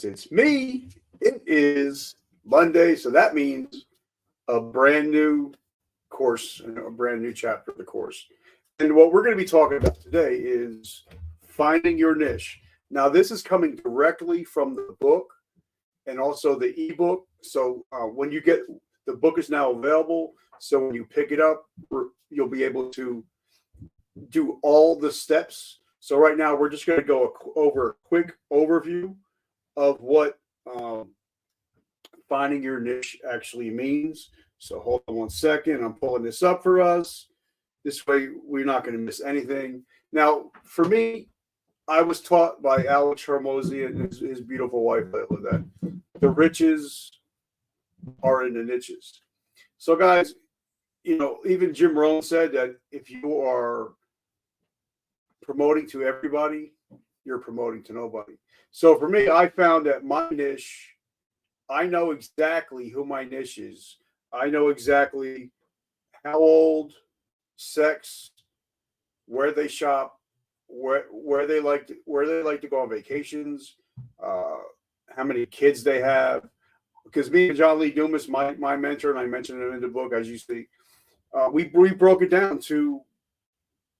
It's me. It is Monday, so that means a brand new course, a brand new chapter of the course. And what we're going to be talking about today is finding your niche. Now, this is coming directly from the book and also the ebook. So when you get the book is now available, so when you pick it up, you'll be able to do all the steps. So right now, we're just going to go over a quick overview of what finding your niche actually means. So hold on one second. I'm pulling this up for us. This way, we're not going to miss anything. Now, for me, I was taught by Alex Hormozy and his beautiful wife, that the riches are in the niches. So, guys, even Jim Rohn said that if you are promoting to everybody, you're promoting to nobody. So for me, I found that my niche, I know exactly who my niche is. I know exactly how old, sex, where they shop, where they like to go on vacations, how many kids they have. Because me and John Lee Dumas, my mentor, and I mentioned him in the book, as you see, we broke it down to,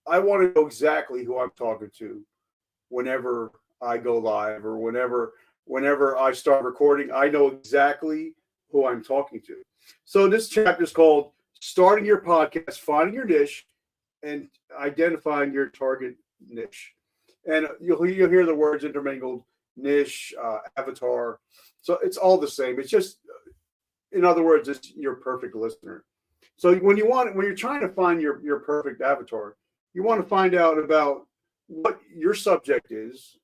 I want to know exactly who I'm talking to whenever I go live or whenever I start recording. I know exactly who I'm talking to. So this chapter is called Starting Your Podcast, Finding Your Niche, and Identifying Your Target Niche. And you'll hear the words intermingled: niche, avatar. So it's all the same. It's just, in other words, it's your perfect listener. So when you're trying to find your perfect avatar, you want to find out about what your subject is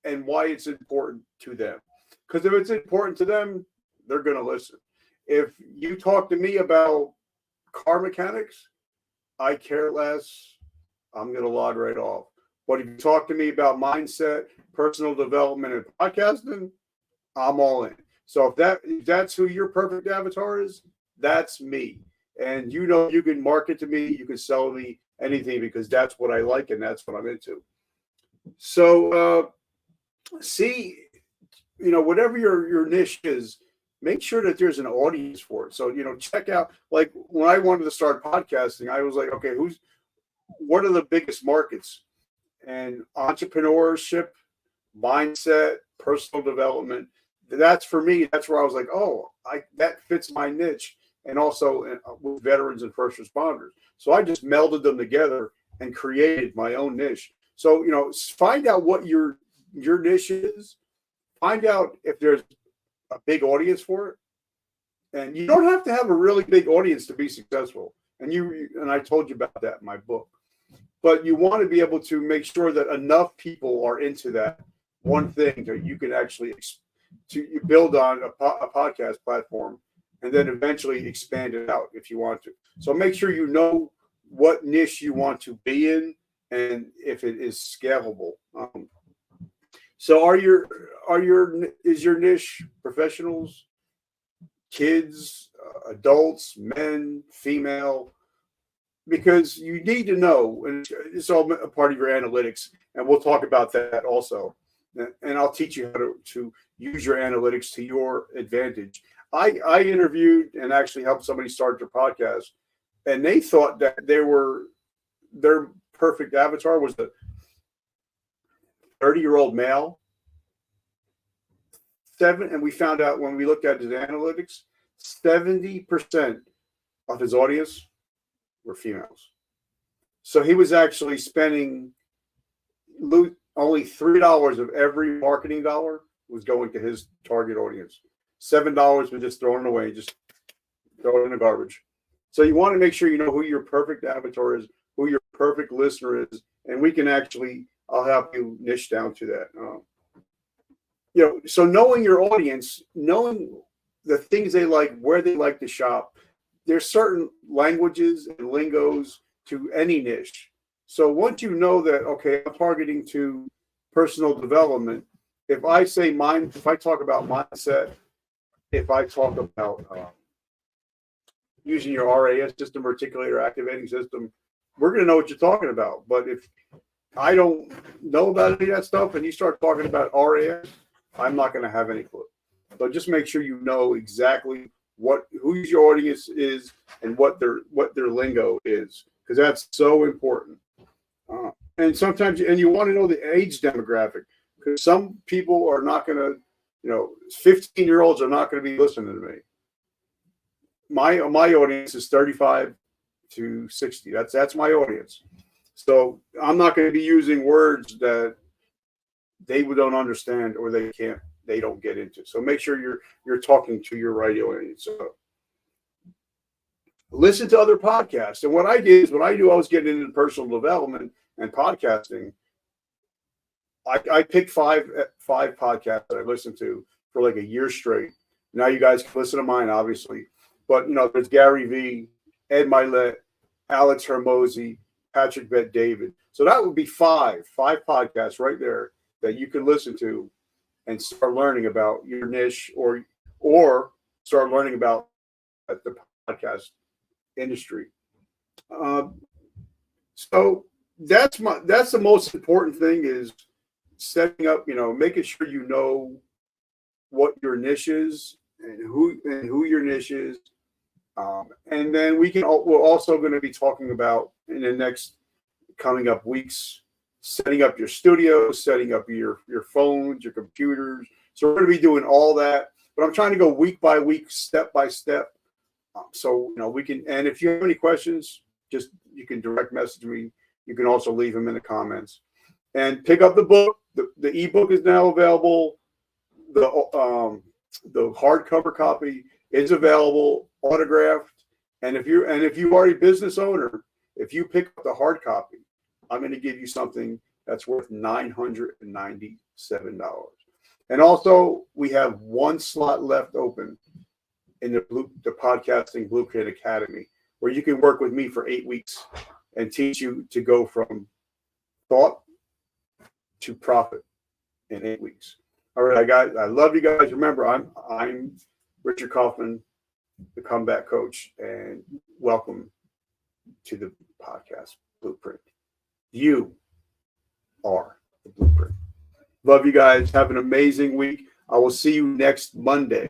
and why it's important to them. Because if it's important to them, they're going to listen. If you talk to me about car mechanics, I care less. I'm going to log right off. But if you talk to me about mindset, personal development, and podcasting, I'm all in. So if that's who your perfect avatar is, that's me. And you can market to me, you can sell me anything, because that's what I like and that's what I'm into. So whatever your niche is, make sure that there's an audience for it. So check out, like when I wanted to start podcasting, I was like, okay, what are the biggest markets? And entrepreneurship, mindset, personal development, that's for me. That's where I was like, that fits my niche. And also with veterans and first responders. So I just melded them together and created my own niche. So, find out what your niche is. Find out if there's a big audience for it. And you don't have to have a really big audience to be successful. And I told you about that in my book. But you want to be able to make sure that enough people are into that one thing that you can actually build on a podcast platform, and then eventually expand it out if you want to. So make sure you know what niche you want to be in and if it is scalable. So is your niche professionals, kids, adults, men, female? Because you need to know, and it's all a part of your analytics, and we'll talk about that also. And I'll teach you how to use your analytics to your advantage. I interviewed and actually helped somebody start their podcast, and they thought that their perfect avatar was a 30-year-old male. And we found out when we looked at his analytics, 70% of his audience were females. So he was actually spending only $3 of every marketing dollar was going to his target audience. $7 was just thrown away, just throw it in the garbage. So you want to make sure you know who your perfect avatar is, who your perfect listener is, and I'll help you niche down to that. So knowing your audience, knowing the things they like, where they like to shop, there's certain languages and lingos to any niche. So once you know that, okay, I'm targeting to personal development, if I talk about mindset, if I talk about using your RAS system, reticular activating system, we're going to know what you're talking about. But if I don't know about any of that stuff and you start talking about RAS, I'm not going to have any clue. So just make sure you know exactly who your audience is and what their lingo is, because that's so important. And sometimes, and you want to know the age demographic, because some people are not going to, 15-year-olds are not going to be listening to me. My audience is 35 to 60. That's my audience. So I'm not going to be using words that they don't understand or they don't get into. So make sure you're talking to your right audience. So listen to other podcasts. And what I did is, when I knew I was getting into personal development and podcasting, I picked five podcasts that I listened to for like a year straight. Now you guys can listen to mine, obviously. But, there's Gary Vee, Ed Milet, Alex Hermosi, Patrick Bet-David. So that would be five podcasts right there that you can listen to and start learning about your niche, or start learning about the podcast industry. So that's the most important thing, is setting up, making sure you know what your niche is and who your niche is. And then we're also going to be talking about, in the next coming up weeks, setting up your studio, setting up your phones, your computers. So we're going to be doing all that, but I'm trying to go week by week, step by step. So, we can, and if you have any questions, you can direct message me. You can also leave them in the comments, and pick up the book. The eBook is now available. The hardcover copy is available, autographed. And if you're already a business owner, if you pick up the hard copy, I'm going to give you something that's worth $997. And also, we have one slot left open in the Podcasting Blueprint Academy, where you can work with me for 8 weeks and teach you to go from thought to profit in 8 weeks. All right, guys, I love you guys. Remember, I'm Richard Kaufman, the comeback coach, and welcome to the Podcast Blueprint. You are the blueprint. Love you guys. Have an amazing week. I will see you next Monday.